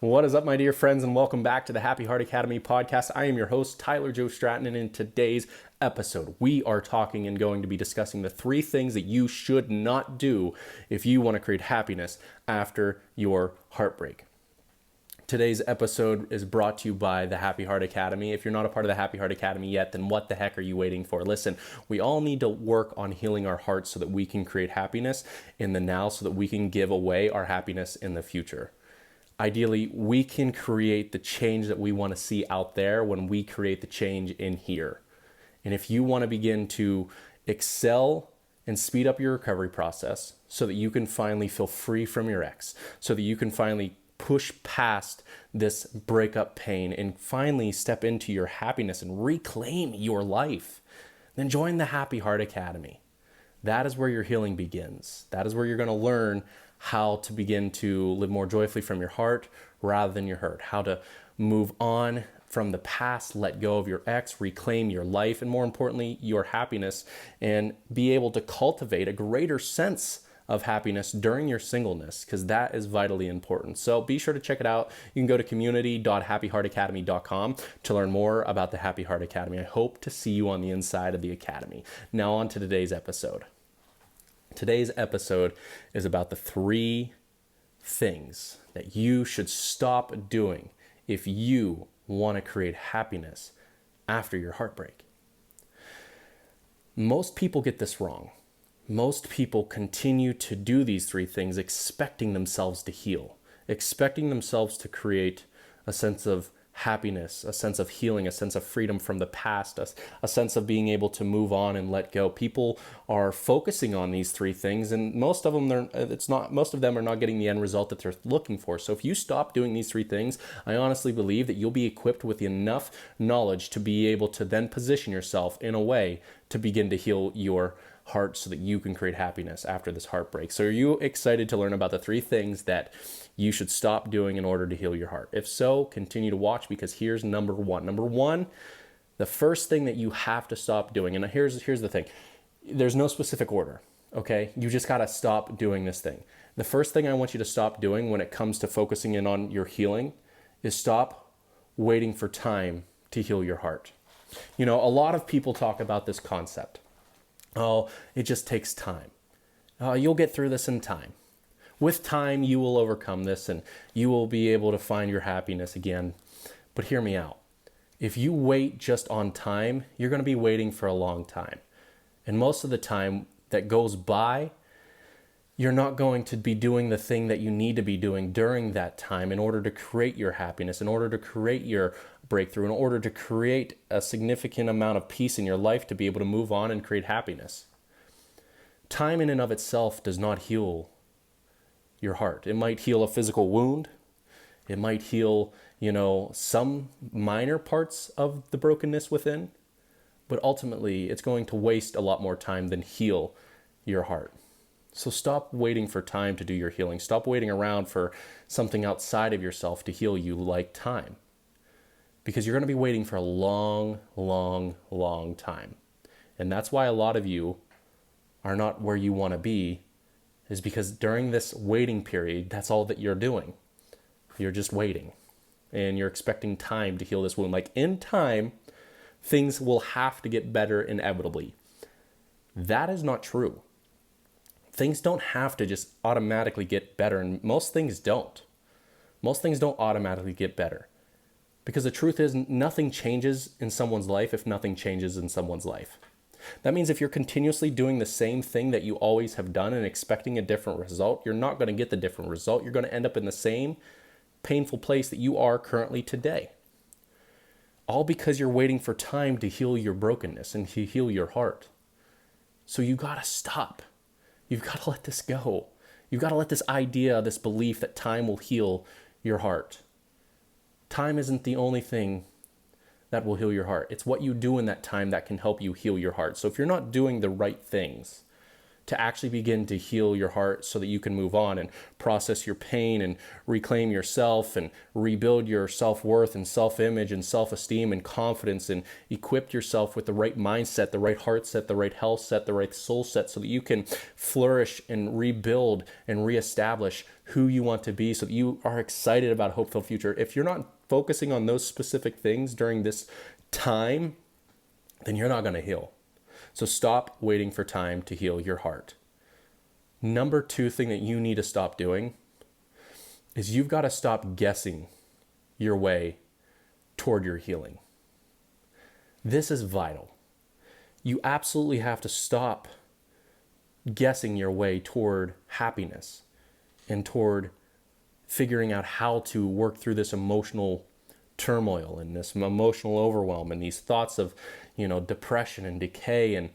What is up, my dear friends, and welcome back to the Happy Heart Academy podcast. I am your host, Tyler Joe Stratton, and in today's episode, we are talking and going to be discussing the 3 things that you should not do if you want to create happiness after your heartbreak. Today's episode is brought to you by the Happy Heart Academy. If you're not a part of the Happy Heart Academy yet, then what the heck are you waiting for? Listen, we all need to work on healing our hearts so that we can create happiness in the now, so that we can give away our happiness in the future. Ideally, we can create the change that we want to see out there when we create the change in here. And if you want to begin to excel and speed up your recovery process so that you can finally feel free from your ex, so that you can finally push past this breakup pain and finally step into your happiness and reclaim your life, then join the Happy Heart Academy. That is where your healing begins. That is where you're going to learn how to begin to live more joyfully from your heart rather than your hurt, how to move on from the past, let go of your ex, reclaim your life, and more importantly, your happiness, and be able to cultivate a greater sense of happiness during your singleness, because that is vitally important. So be sure to check it out. You can go to community.happyheartacademy.com to learn more about the Happy Heart Academy. I hope to see you on the inside of the academy. Now on to today's episode. Today's episode is about the 3 things that you should stop doing if you want to create happiness after your heartbreak. Most people get this wrong. Most people continue to do these 3 things expecting themselves to heal, expecting themselves to create a sense of happiness, a sense of healing, a sense of freedom from the past, a sense of being able to move on and let go. People are focusing on these 3 things, and most of them are not getting the end result that they're looking for. So if you stop doing these 3 things, I honestly believe that you'll be equipped with enough knowledge to be able to then position yourself in a way to begin to heal your heart so that you can create happiness after this heartbreak. So are you excited to learn about the 3 things that you should stop doing in order to heal your heart? If so, continue to watch, because here's number 1. Number 1, the first thing that you have to stop doing, and here's the thing. There's no specific order, okay? You just got to stop doing this thing. The first thing I want you to stop doing when it comes to focusing in on your healing is stop waiting for time to heal your heart. You know, a lot of people talk about this concept. Oh, it just takes time. You'll get through this in time. With time, you will overcome this and you will be able to find your happiness again. But hear me out. If you wait just on time, you're going to be waiting for a long time. And most of the time that goes by, you're not going to be doing the thing that you need to be doing during that time in order to create your happiness, in order to create your breakthrough, in order to create a significant amount of peace in your life to be able to move on and create happiness. Time in and of itself does not heal your heart. It might heal a physical wound. It might heal, some minor parts of the brokenness within, but ultimately it's going to waste a lot more time than heal your heart. So stop waiting for time to do your healing. Stop waiting around for something outside of yourself to heal you like time. Because you're going to be waiting for a long, long, long time. And that's why a lot of you are not where you want to be, is because during this waiting period, that's all that you're doing. You're just waiting. And you're expecting time to heal this wound. Like in time, things will have to get better inevitably. That is not true. Things don't have to just automatically get better, and most things don't. Most things don't automatically get better. Because the truth is, nothing changes in someone's life if nothing changes in someone's life. That means if you're continuously doing the same thing that you always have done and expecting a different result, you're not going to get the different result. You're going to end up in the same painful place that you are currently today. All because you're waiting for time to heal your brokenness and to heal your heart. So you got to stop. You've got to let this go. You've got to let this idea, this belief that time will heal your heart. Time isn't the only thing that will heal your heart. It's what you do in that time that can help you heal your heart. So if you're not doing the right things to actually begin to heal your heart so that you can move on and process your pain and reclaim yourself and rebuild your self-worth and self-image and self-esteem and confidence, and equip yourself with the right mindset, the right heart set, the right health set, the right soul set, so that you can flourish and rebuild and reestablish who you want to be, so that you are excited about a hopeful future. If you're not focusing on those specific things during this time, then you're not going to heal. So stop waiting for time to heal your heart. Number 2 thing that you need to stop doing is you've got to stop guessing your way toward your healing. This is vital. You absolutely have to stop guessing your way toward happiness and toward figuring out how to work through this emotional turmoil and this emotional overwhelm and these thoughts of, depression and decay and,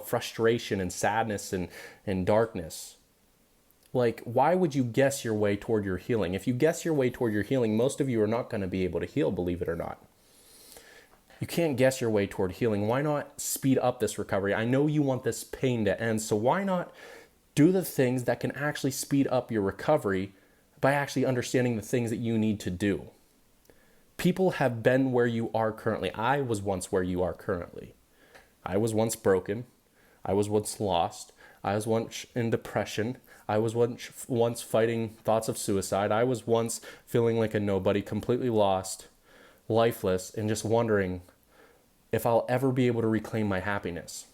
frustration and sadness and darkness. Like, why would you guess your way toward your healing? If you guess your way toward your healing, most of you are not going to be able to heal, believe it or not. You can't guess your way toward healing. Why not speed up this recovery? I know you want this pain to end, so why not do the things that can actually speed up your recovery by actually understanding the things that you need to do? People have been where you are currently. I was once where you are currently. I was once broken. I was once lost. I was once in depression. I was once fighting thoughts of suicide. I was once feeling like a nobody, completely lost, lifeless, and just wondering if I'll ever be able to reclaim my happiness.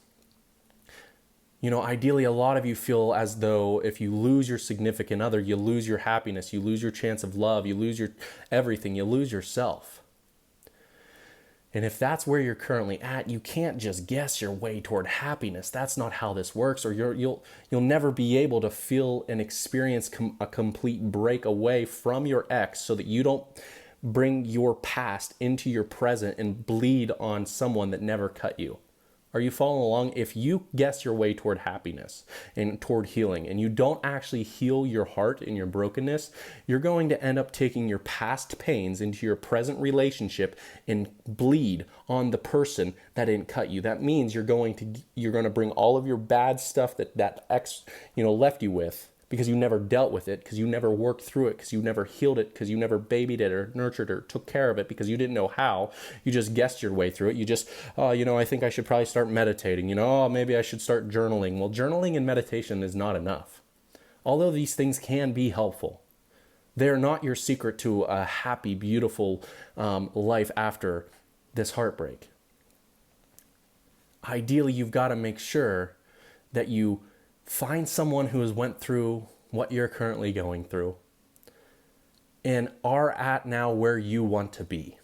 Ideally, a lot of you feel as though if you lose your significant other, you lose your happiness, you lose your chance of love, you lose your everything, you lose yourself. And if that's where you're currently at, you can't just guess your way toward happiness. That's not how this works, or you'll never be able to feel and experience a complete break away from your ex, so that you don't bring your past into your present and bleed on someone that never cut you. Are you following along? If you guess your way toward happiness and toward healing, and you don't actually heal your heart and your brokenness, you're going to end up taking your past pains into your present relationship and bleed on the person that didn't cut you. That means you're going to bring all of your bad stuff that ex, left you with, because you never dealt with it, because you never worked through it, because you never healed it, because you never babied it or nurtured it or took care of it, because you didn't know how. You just guessed your way through it. You just, I think I should probably start meditating. Maybe I should start journaling. Well, journaling and meditation is not enough. Although these things can be helpful, they're not your secret to a happy, beautiful life after this heartbreak. Ideally, you've got to make sure that you find someone who has went through what you're currently going through and are at now where you want to be.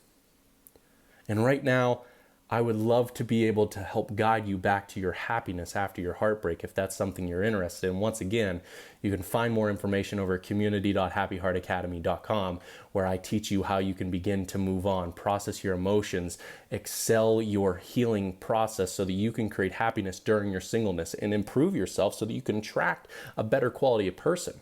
And right now, I would love to be able to help guide you back to your happiness after your heartbreak, if that's something you're interested in. Once again, you can find more information over at community.happyheartacademy.com, where I teach you how you can begin to move on, process your emotions, excel your healing process so that you can create happiness during your singleness and improve yourself so that you can attract a better quality of person.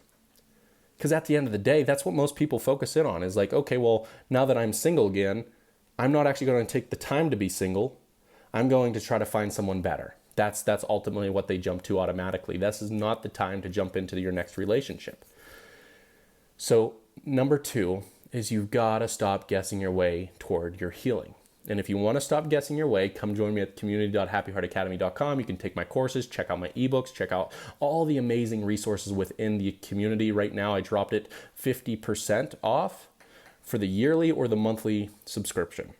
Because at the end of the day, that's what most people focus in on, is like, okay, well, now that I'm single again, I'm not actually going to take the time to be single. I'm going to try to find someone better. That's ultimately what they jump to automatically. This is not the time to jump into your next relationship. So number 2 is you've got to stop guessing your way toward your healing. And if you want to stop guessing your way, come join me at community.happyheartacademy.com. You can take my courses, check out my ebooks, check out all the amazing resources within the community. Right now, I dropped it 50% off for the yearly or the monthly subscription.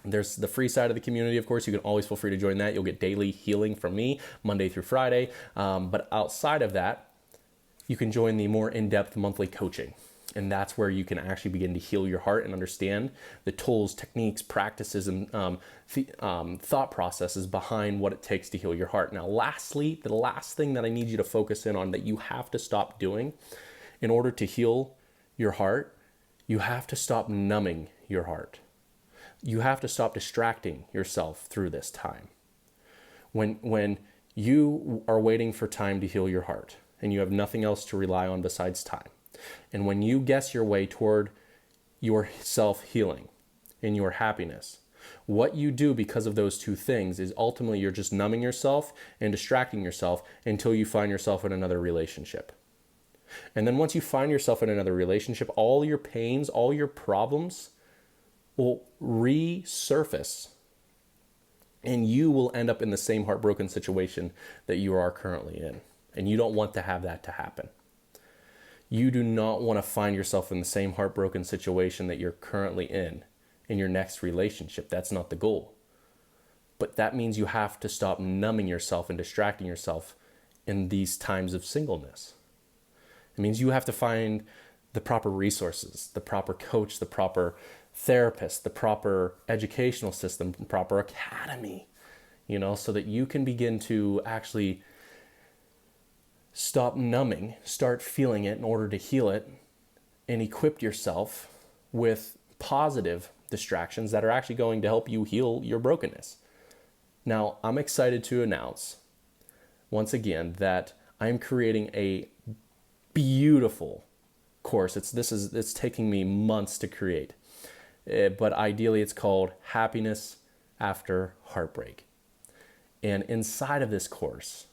There's the free side of the community, of course. You can always feel free to join that. You'll get daily healing from me, Monday through Friday. But outside of that, you can join the more in-depth monthly coaching. And that's where you can actually begin to heal your heart and understand the tools, techniques, practices, and thought processes behind what it takes to heal your heart. Now, lastly, the last thing that I need you to focus in on that you have to stop doing in order to heal your heart, you have to stop numbing your heart. You have to stop distracting yourself through this time. When you are waiting for time to heal your heart and you have nothing else to rely on besides time, and when you guess your way toward your self-healing and your happiness, What you do because of those two things is ultimately you're just numbing yourself and distracting yourself until you find yourself in another relationship. And then once you find yourself in another relationship, all your pains, all your problems will resurface, and you will end up in the same heartbroken situation that you are currently in. And you don't want to have that to happen. You do not want to find yourself in the same heartbroken situation that you're currently in your next relationship. That's not the goal. But that means you have to stop numbing yourself and distracting yourself in these times of singleness. It means you have to find the proper resources, the proper coach, the proper therapist, the proper educational system, the proper academy, so that you can begin to actually stop numbing, start feeling it in order to heal it, and equip yourself with positive distractions that are actually going to help you heal your brokenness. Now, I'm excited to announce once again that I'm creating a beautiful course. It's taking me months to create, but ideally it's called Happiness After Heartbreak. And inside of this course,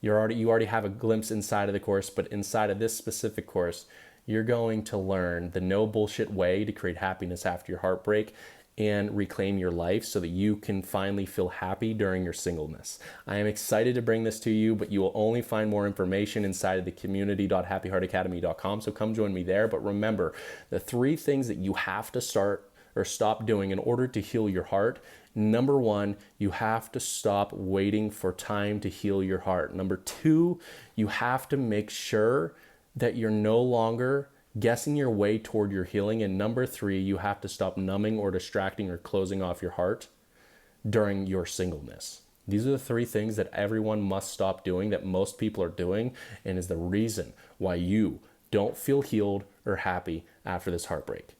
you already have a glimpse inside of the course, but inside of this specific course, you're going to learn the no bullshit way to create happiness after your heartbreak and reclaim your life so that you can finally feel happy during your singleness. I am excited to bring this to you, but you will only find more information inside of the community.happyheartacademy.com. So come join me there. But remember, the 3 things that you have to start or stop doing in order to heal your heart. Number 1, you have to stop waiting for time to heal your heart. Number 2, you have to make sure that you're no longer guessing your way toward your healing. And number 3, you have to stop numbing or distracting or closing off your heart during your singleness. These are the 3 things that everyone must stop doing, that most people are doing, and is the reason why you don't feel healed or happy after this heartbreak.